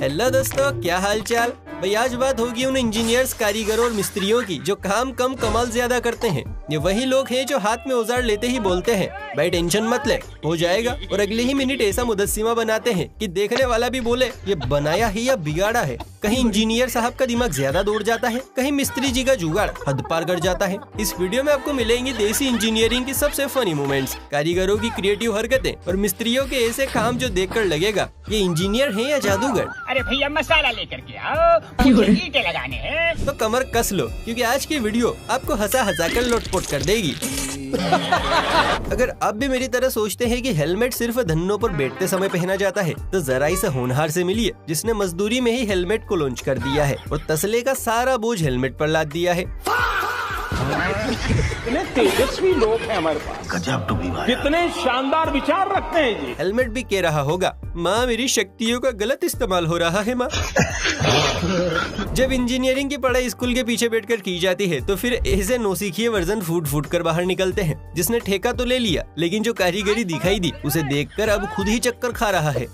Hello दोस्तों, क्या हाल चाल। भाई आज बात होगी उन इंजीनियर्स, कारीगरों और मिस्त्रियों की जो काम कम कमाल ज्यादा करते हैं। ये वही लोग हैं जो हाथ में औजार लेते ही बोलते हैं भाई टेंशन मत ले, हो जाएगा, और अगले ही मिनट ऐसा मुदस्सिमा बनाते हैं कि देखने वाला भी बोले ये बनाया है या बिगाड़ा है। कहीं इंजीनियर साहब का दिमाग ज्यादा दौड़ जाता है, कहीं मिस्त्री जी का जुगाड़ हद पार कर जाता है। इस वीडियो में आपको मिलेंगे देसी इंजीनियरिंग की सबसे फनी मोमेंट्स, कारीगरों की क्रिएटिव हरकतें और मिस्त्रियों के ऐसे काम जो देखकर लगेगा ये इंजीनियर है या जादूगर। अरे भैया मसाला लेकर के आओ, मुझे ईंटें लगाने हैं। तो कमर कस लो क्योंकि आज की वीडियो आपको हंसा हंसा कर लोटपोट कर देगी। अगर आप भी मेरी तरह सोचते हैं कि हेलमेट सिर्फ धन्नों पर बैठते समय पहना जाता है, तो जरा इस होनहार से मिलिए जिसने मजदूरी में ही हेलमेट को लॉन्च कर दिया है और तसले का सारा बोझ हेलमेट पर लाद दिया है। कितने तेजस्वी लोग हैं हमारे पास, गजब टू बी भाई, कितने शानदार विचार रखते हैं जी। हेलमेट भी कह रहा होगा माँ मेरी शक्तियों का गलत इस्तेमाल हो रहा है माँ। जब इंजीनियरिंग की पढ़ाई स्कूल के पीछे बैठकर की जाती है तो फिर ऐसे नौसिखिए वर्जन फूट फूट कर बाहर निकलते हैं। जिसने ठेका तो ले लिया लेकिन जो कारीगरी दिखाई दी उसे देखकर अब खुद ही चक्कर खा रहा है।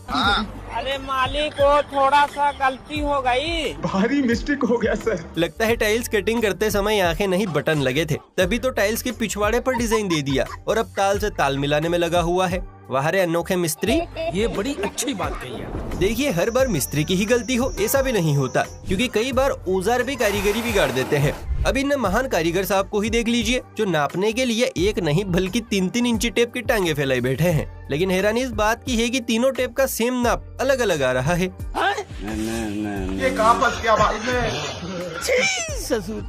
अरे मालिक को थोड़ा सा गलती हो गई, भारी मिस्टेक हो गया सर। लगता है टाइल्स कटिंग करते समय आंखें नहीं बटन लगे थे, तभी तो टाइल्स के पिछवाड़े पर डिजाइन दे दिया और अब ताल से ताल मिलाने में लगा हुआ है। वाह रे अनोखे मिस्त्री, ये बड़ी अच्छी बात कही है। देखिए हर बार मिस्त्री की ही गलती हो ऐसा भी नहीं होता, क्योंकि कई बार औजार भी कारीगरी बिगाड़ देते हैं। अब इन महान कारीगर साहब को ही देख लीजिए जो नापने के लिए एक नहीं बल्कि 3-3 इंची टेप की टांगे फैलाए बैठे हैं। लेकिन हैरानी इस बात की है कि तीनों टेप का सेम नाप अलग अलग आ रहा है। ये कहाँ फंस गया भाई मैं?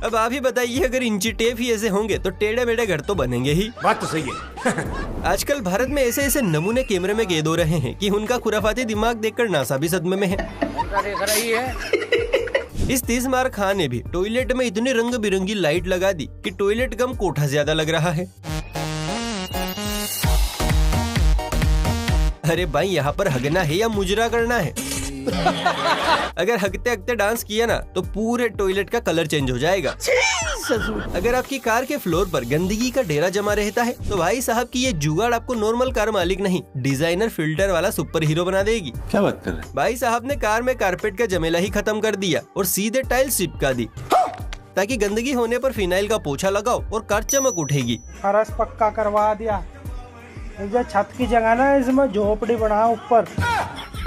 अब आप ही बताइए अगर इंची टेप ही ऐसे होंगे तो टेढ़े मेढ़े घर तो बनेंगे ही। बात तो सही है। आजकल भारत में ऐसे ऐसे नमूने कैमरे में कैद हो रहे हैं कि उनका खुराफाती दिमाग देखकर नासा भी सदमे में है। इस 30 मार खान ने भी टॉयलेट में इतनी रंग बिरंगी लाइट लगा दी कि टॉयलेट कम कोठा ज्यादा लग रहा है। अरे भाई यहाँ पर हगना है या मुजरा करना है? अगर हगते हगते डांस किया ना तो पूरे टॉयलेट का कलर चेंज हो जाएगा। अगर आपकी कार के फ्लोर पर गंदगी का ढेरा जमा रहता है तो भाई साहब की ये जुगाड़ आपको नॉर्मल कार मालिक नहीं डिजाइनर फिल्टर वाला सुपर हीरो बना देगी। क्या बात कर रहे हैं? भाई साहब ने कार में कारपेट का जमेला ही खत्म कर दिया और सीधे टाइल्स चिपका दी ताकि गंदगी होने पर फिनाइल का पोछा लगाओ और कार चमक उठेगी। फर्श पक्का करवा दिया, जो छत की जगह ना इसमें झोपड़ी बना ऊपर।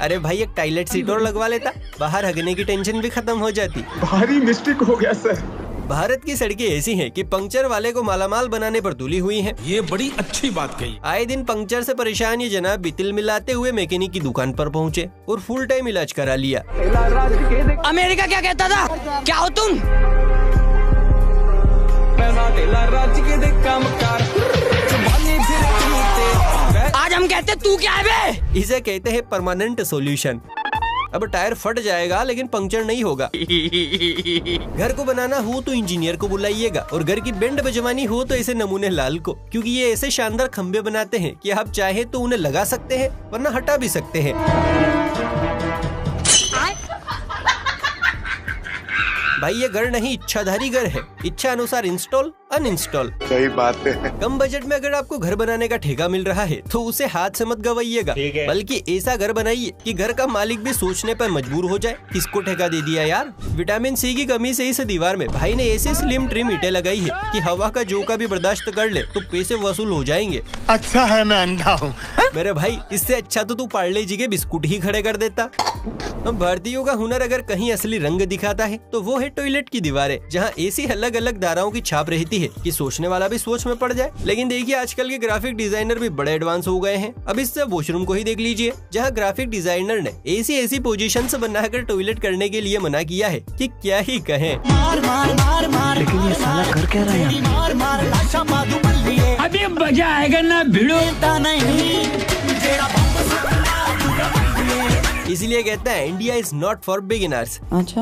अरे भाई एक टॉयलेट सीट और लगवा लेता, बाहर हगने की टेंशन भी खत्म हो जाती। भारी मिस्टेक हो गया सर। भारत की सड़कें ऐसी हैं कि पंक्चर वाले को मालामाल बनाने पर तुली हुई हैं। ये बड़ी अच्छी बात कही। आए दिन पंक्चर से परेशान ये जनाब भी तिल मिलाते हुए मैकेनिक की दुकान पर पहुँचे और फुल टाइम इलाज करा लिया। अमेरिका क्या कहता था, क्या हो तुम? आज हम कहते तू क्या है बे? इसे कहते हैं परमानेंट सॉल्यूशन। अब टायर फट जाएगा लेकिन पंक्चर नहीं होगा। घर को बनाना हो तो इंजीनियर को बुलाइएगा और घर की बैंड बजवानी हो तो ऐसे नमूने लाल को, क्योंकि ये ऐसे शानदार खंबे बनाते हैं कि आप चाहे तो उन्हें लगा सकते हैं वरना हटा भी सकते हैं। भाई ये घर नहीं इच्छाधारी घर है, इच्छा अनुसार इंस्टॉल अनइंस्टॉल। सही बात है। कम बजट में अगर आपको घर बनाने का ठेका मिल रहा है तो उसे हाथ से मत गवाइएगा, बल्कि ऐसा घर बनाइए कि घर का मालिक भी सोचने पर मजबूर हो जाए किसको ठेका दे दिया यार। विटामिन सी की कमी से इस दीवार में भाई ने ऐसे स्लिम ट्रिम ईंटें लगाई है कि हवा का झोंका भी बर्दाश्त कर ले तो पैसे वसूल हो जाएंगे। अच्छा है मैं अंधा हूँ। मेरे भाई इससे अच्छा तो तू पार्ले जी के बिस्कुट ही खड़े कर देता। हम भारतीयों का हुनर अगर कहीं असली रंग दिखाता है तो वो है टॉयलेट की दीवारें, जहाँ ऐसी अलग अलग धाराओं की छाप रहती है कि सोचने वाला भी सोच में पड़ जाए। लेकिन देखिए आजकल के ग्राफिक डिजाइनर भी बड़े एडवांस हो गए हैं। अब इससे वॉशरूम को ही देख लीजिए, जहाँ ग्राफिक डिजाइनर ने ऐसी पोजीशंस बनाकर टॉयलेट करने के लिए मना किया है कि क्या ही कहें। लेकिन ये साला कर क्या रहा है? अभी मजा आएगा ना भिड़ो। इसीलिए कहते हैं India is not for beginners. अच्छा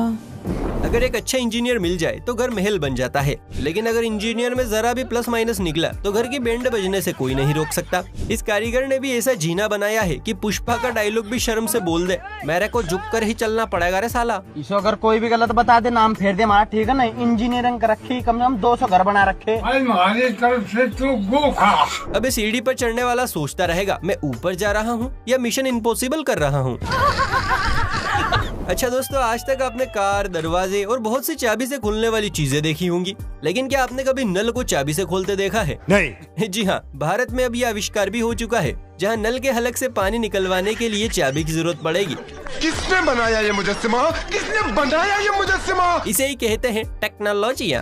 अगर एक अच्छा इंजीनियर मिल जाए तो घर महल बन जाता है, लेकिन अगर इंजीनियर में जरा भी प्लस माइनस निकला तो घर की बैंड बजने से कोई नहीं रोक सकता। इस कारीगर ने भी ऐसा जीना बनाया है कि पुष्पा का डायलॉग भी शर्म से बोल दे, मेरे को झुक कर ही चलना पड़ेगा रे साला। इसो अगर कोई भी गलत बता दे नाम फेर दे हमारा, ठीक है ना। इंजीनियरिंग कर रखी, कम से कम 200 घर बना रखे। अबे सीढ़ी पर चढ़ने वाला सोचता रहेगा मैं ऊपर जा रहा हूँ या मिशन इम्पॉसिबल कर रहा हूँ। अच्छा दोस्तों, आज तक आपने कार, दरवाजे और बहुत सी चाबी से खुलने वाली चीजें देखी होंगी, लेकिन क्या आपने कभी नल को चाबी से खोलते देखा है? नहीं। जी हाँ, भारत में अब यह आविष्कार भी हो चुका है, जहाँ नल के हलक से पानी निकलवाने के लिए चाबी की जरूरत पड़ेगी। किसने बनाया ये मुजस्सिमा? किसने बनाया ये मुजस्सिमा? इसे ही कहते हैं टेक्नोलॉजिया।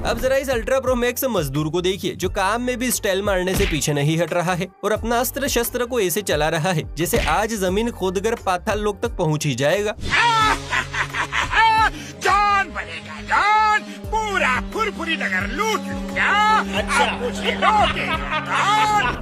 अब जरा इस अल्ट्रा प्रो मैक्स मजदूर को देखिए, जो काम में भी स्टाइल मारने से पीछे नहीं हट रहा है और अपना अस्त्र शस्त्र को ऐसे चला रहा है जैसे आज जमीन खोदकर पाताल लोक तक पहुँच ही जाएगा। जॉन बनेगा जॉन, पूरा फुरफुरी नगर लूट लूंगा। अच्छा मुझे लूटेगा।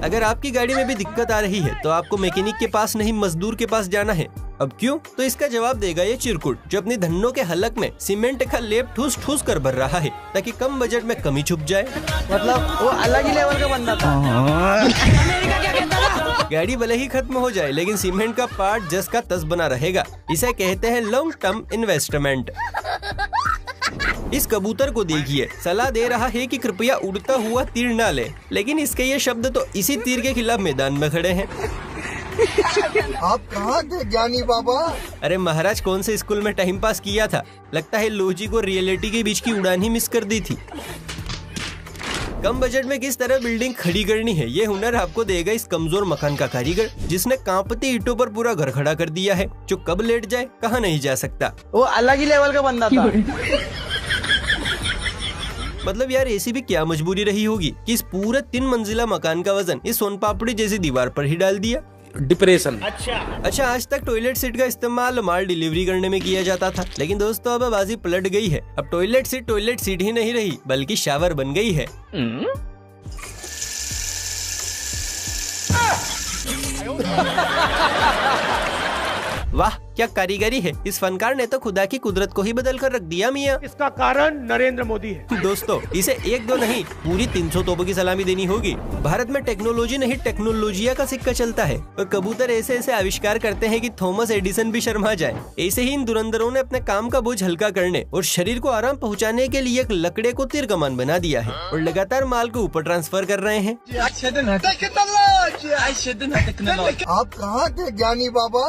अगर आपकी गाड़ी में भी दिक्कत आ रही है तो आपको मैकेनिक के पास नहीं मजदूर के पास जाना है। अब क्यों? तो इसका जवाब देगा ये चिरकुट, जो अपनी धन्नों के हलक में सीमेंट का लेप ठूस ठूस कर भर रहा है ताकि कम बजट में कमी छुप जाए। मतलब वो अलग ही लेवल का बंदा था। अमेरिका क्या कहता था? गाड़ी भले ही खत्म हो जाए लेकिन सीमेंट का पार्ट जस का तस बना रहेगा। इसे कहते हैं लॉन्ग टर्म इन्वेस्टमेंट। इस कबूतर को देखिए, सलाह दे रहा है कि कृपया उड़ता हुआ तीर ना ले, लेकिन इसके ये शब्द तो इसी तीर के खिलाफ मैदान में खड़े हैं। आप कहाँ थे ज्ञानी बाबा? अरे महाराज, कौन से स्कूल में टाइम पास किया था? लगता है लॉजिक और रियलिटी के बीच की उड़ान ही मिस कर दी थी। कम बजट में किस तरह बिल्डिंग खड़ी करनी है, ये हुनर आपको देगा इस कमजोर मकान का कारीगर, जिसने कांपती ईंटों पर पूरा घर खड़ा कर दिया है, जो कब लेट जाए कहाँ नहीं जा सकता। वो अलग ही लेवल का बंदा था। मतलब यार, ऐसी भी क्या मजबूरी रही होगी कि इस पूरे 3 मंजिला मकान का वजन इस सोन पापड़ी जैसी दीवार पर ही डाल दिया। डिप्रेशन। अच्छा, आज तक टॉयलेट सीट का इस्तेमाल माल डिलीवरी करने में किया जाता था, लेकिन दोस्तों अब बाजी पलट गई है। अब टॉयलेट सीट ही नहीं रही बल्कि शावर बन गई है। वाह, क्या कारीगरी है! इस फनकार ने तो खुदा की कुदरत को ही बदल कर रख दिया मियाँ। इसका कारण नरेंद्र मोदी है। दोस्तों, इसे 1-2 नहीं पूरी 300 तोपों की सलामी देनी होगी। भारत में टेक्नोलॉजी नहीं टेक्नोलॉजिया का सिक्का चलता है और कबूतर ऐसे ऐसे आविष्कार करते हैं कि थॉमस एडिसन भी शर्मा जाए। ऐसे ही इन धुरंधरों ने अपने काम का बोझ हल्का करने और शरीर को आराम पहुँचाने के लिए एक लकड़े को तीर कमान बना दिया है और लगातार माल को ऊपर ट्रांसफर कर रहे हैं। आप कहाँ थे ज्ञानी बाबा?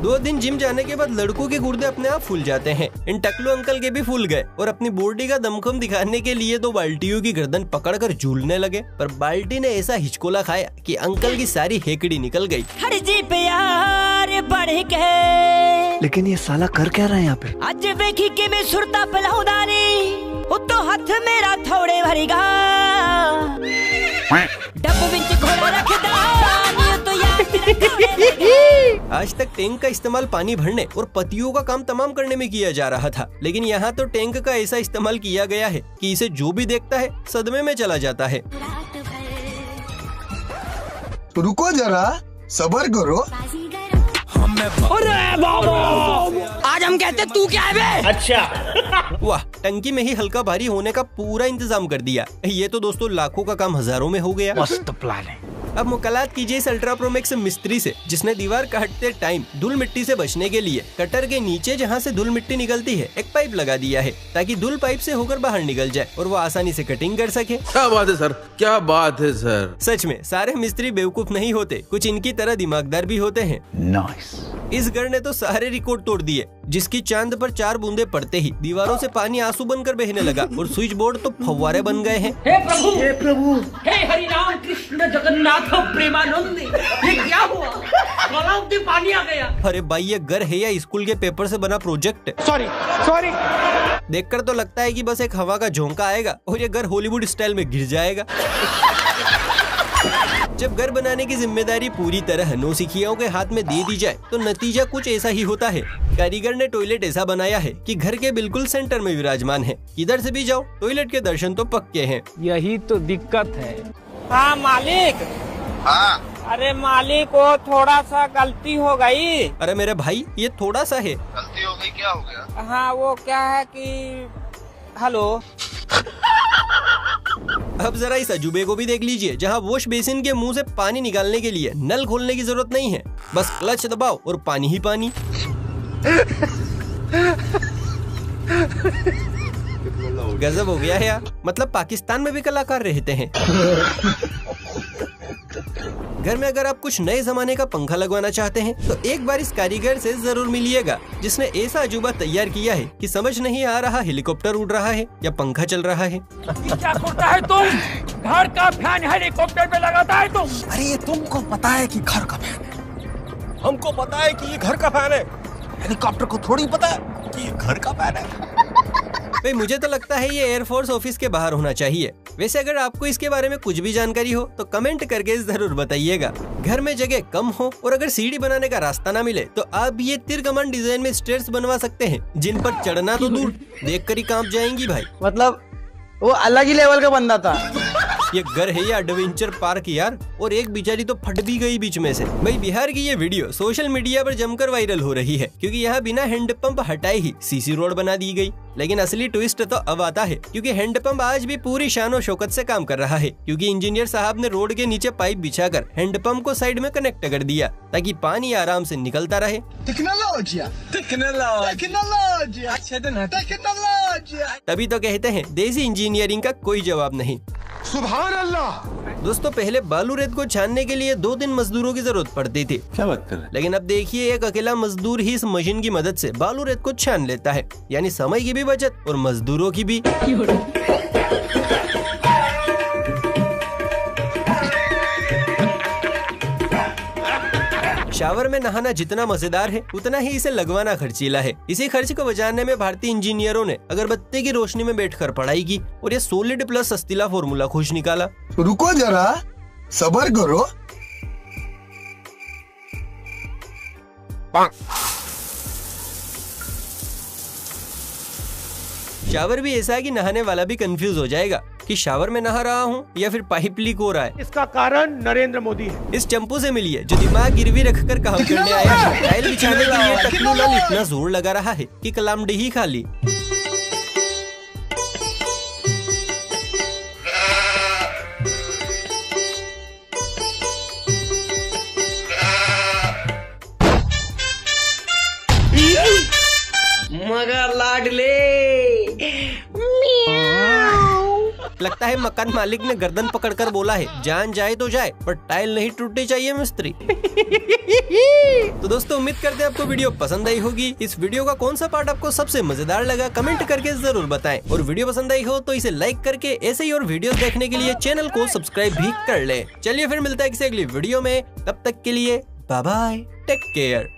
2 दिन जिम जाने के बाद लड़कों के गुर्दे अपने आप फूल जाते हैं। इन टकलू अंकल के भी फूल गए और अपनी बॉडी का दमखम दिखाने के लिए 2 बाल्टियों की गर्दन पकड़कर झूलने लगे, पर बाल्टी ने ऐसा हिचकोला खाया कि अंकल की सारी हेकड़ी निकल गई। हर जी प्यार बढ़ के, लेकिन ये साला कर क्या रहा है यहाँ पे? आज वेखी के मैं सुरता पलाउदानी, उतो हाथ मेरा थोड़े भरेगा, डब विच घोड़ा रखदा तो यार। आज तक टैंक का इस्तेमाल पानी भरने और पत्तियों का काम तमाम करने में किया जा रहा था, लेकिन यहाँ तो टैंक का ऐसा इस्तेमाल किया गया है कि इसे जो भी देखता है सदमे में चला जाता है। तो रुको जरा, सब्र करो। अरे बाबा, आज हम कहते तू क्या है बे? अच्छा। वाह, टंकी में ही हल्का भारी होने का पूरा इंतजाम कर दिया। ये तो दोस्तों लाखों का काम हजारों में हो गया। मस्त प्लान है। अब मुकालात कीजिए इस अल्ट्रा प्रो मैक्स मिस्त्री से, जिसने दीवार काटते टाइम धूल मिट्टी से बचने के लिए कटर के नीचे जहाँ से धूल मिट्टी निकलती है एक पाइप लगा दिया है, ताकि धूल पाइप से होकर बाहर निकल जाए और वो आसानी से कटिंग कर सके। क्या बात है सर, क्या बात है सर। सच में सारे मिस्त्री बेवकूफ नहीं होते, कुछ इनकी तरह दिमागदार भी होते हैं। नाइस। इस घर ने तो सारे रिकॉर्ड तोड़ दिए, जिसकी चांद पर 4 बूंदे पड़ते ही दीवारों से पानी आंसू बनकर बहने लगा और स्विच बोर्ड तो फव्वारे बन गए हैं। हे प्रभु, हे प्रभु, हे हरि राम कृष्ण जगन्नाथ प्रेमानंद, ये क्या हुआ? तालाब में पानी आ गया। अरे भाई, ये घर है या स्कूल के पेपर से बना प्रोजेक्ट? सॉरी। देखकर तो लगता है कि बस एक हवा का झोंका आएगा और ये घर हॉलीवुड स्टाइल में गिर जाएगा। जब घर बनाने की जिम्मेदारी पूरी तरह नौसिखियों के हाथ में दे दी जाए तो नतीजा कुछ ऐसा ही होता है। कारीगर ने टॉयलेट ऐसा बनाया है कि घर के बिल्कुल सेंटर में विराजमान है। किधर से भी जाओ टॉयलेट के दर्शन तो पक्के हैं। यही तो दिक्कत है। हाँ मालिक। अरे मालिक वो थोड़ा सा गलती हो गई। अरे मेरे भाई ये थोड़ा सा है। गलती हो गई, क्या हो गया? हाँ वो क्या है कि हेलो। अब जरा इस अजूबे को भी देख लीजिए, जहाँ वॉश बेसिन के मुंह से पानी निकालने के लिए नल खोलने की जरूरत नहीं है, बस क्लच दबाओ और पानी ही पानी। गजब हो गया है यार, मतलब पाकिस्तान में भी कलाकार रहते हैं। घर में अगर आप कुछ नए जमाने का पंखा लगवाना चाहते हैं तो एक बार इस कारीगर से जरूर मिलिएगा, जिसने ऐसा अजूबा तैयार किया है कि समझ नहीं आ रहा हेलीकॉप्टर उड़ रहा है या पंखा चल रहा है। क्या करता है तुम? घर का फैन हेलीकॉप्टर पे लगाता है तुम? अरे ये तुमको पता है कि घर का फैन है, हमको पता है कि ये घर का फैन है, हेलीकॉप्टर को थोड़ी पता है कि ये घर का फैन है। भाई मुझे तो लगता है ये एयरफोर्स ऑफिस के बाहर होना चाहिए। वैसे अगर आपको इसके बारे में कुछ भी जानकारी हो तो कमेंट करके जरूर बताइएगा। घर में जगह कम हो और अगर सीढ़ी बनाने का रास्ता ना मिले तो आप ये तीर कमान डिजाइन में स्टेयर्स बनवा सकते हैं, जिन पर चढ़ना तो दूर, देखकर ही कांप जाएंगी भाई। मतलब वो अलग ही लेवल का बंदा था। ये घर है या एडवेंचर पार्क यार, और एक बेचारी तो फट भी गई बीच में से। भाई बिहार की ये वीडियो सोशल मीडिया पर जमकर वायरल हो रही है, क्योंकि यहाँ बिना हैंडपंप हटाए ही सीसी रोड बना दी गई। लेकिन असली ट्विस्ट तो अब आता है, क्योंकि हैंडपंप आज भी पूरी शान और शौकत से काम कर रहा है, क्योंकि इंजीनियर साहब ने रोड के नीचे पाइप बिछाकर हैंडपंप को साइड में कनेक्ट कर दिया ताकि पानी आराम से निकलता रहे। तभी तो कहते हैं देसी इंजीनियरिंग का कोई जवाब नहीं। सुभान अल्लाह। दोस्तों पहले बालू रेत को छानने के लिए 2 दिन मजदूरों की जरूरत पड़ती थी। क्या बात कर रहे हैं? लेकिन अब देखिए एक अकेला मजदूर ही इस मशीन की मदद से बालू रेत को छान लेता है, यानी समय की भी बचत और मजदूरों की भी। शावर में नहाना जितना मजेदार है उतना ही इसे लगवाना खर्चीला है। इसी खर्च को बचाने में भारतीय इंजीनियरों ने अगरबत्ती की रोशनी में बैठकर पढ़ाई की और ये सॉलिड प्लस अस्तिला फॉर्मूला खोज निकाला। रुको जरा, सब्र करो। शावर भी ऐसा है कि नहाने वाला भी कंफ्यूज हो जाएगा कि शावर में नहा रहा हूँ या फिर पाइप लीक हो रहा है। इसका कारण नरेंद्र मोदी है। इस चंपू से मिलिए जो दिमाग गिरवी रखकर काम करने आया है। टाइल बिछाने के लिए टकलू लाल इतना जोर लगा रहा है कि कलामडी ही खा ली। मगर लाडले लगता है मकान मालिक ने गर्दन पकड़कर बोला है जान जाए तो जाए पर टाइल नहीं टूटनी चाहिए मिस्त्री। तो दोस्तों उम्मीद करते हैं आपको वीडियो पसंद आई होगी। इस वीडियो का कौन सा पार्ट आपको सबसे मजेदार लगा कमेंट करके जरूर बताएं, और वीडियो पसंद आई हो तो इसे लाइक करके ऐसे ही और वीडियो देखने के लिए चैनल को सब्सक्राइब भी कर ले। चलिए फिर मिलता है किसी अगली वीडियो में, तब तक के लिए बाय बाय, टेक केयर।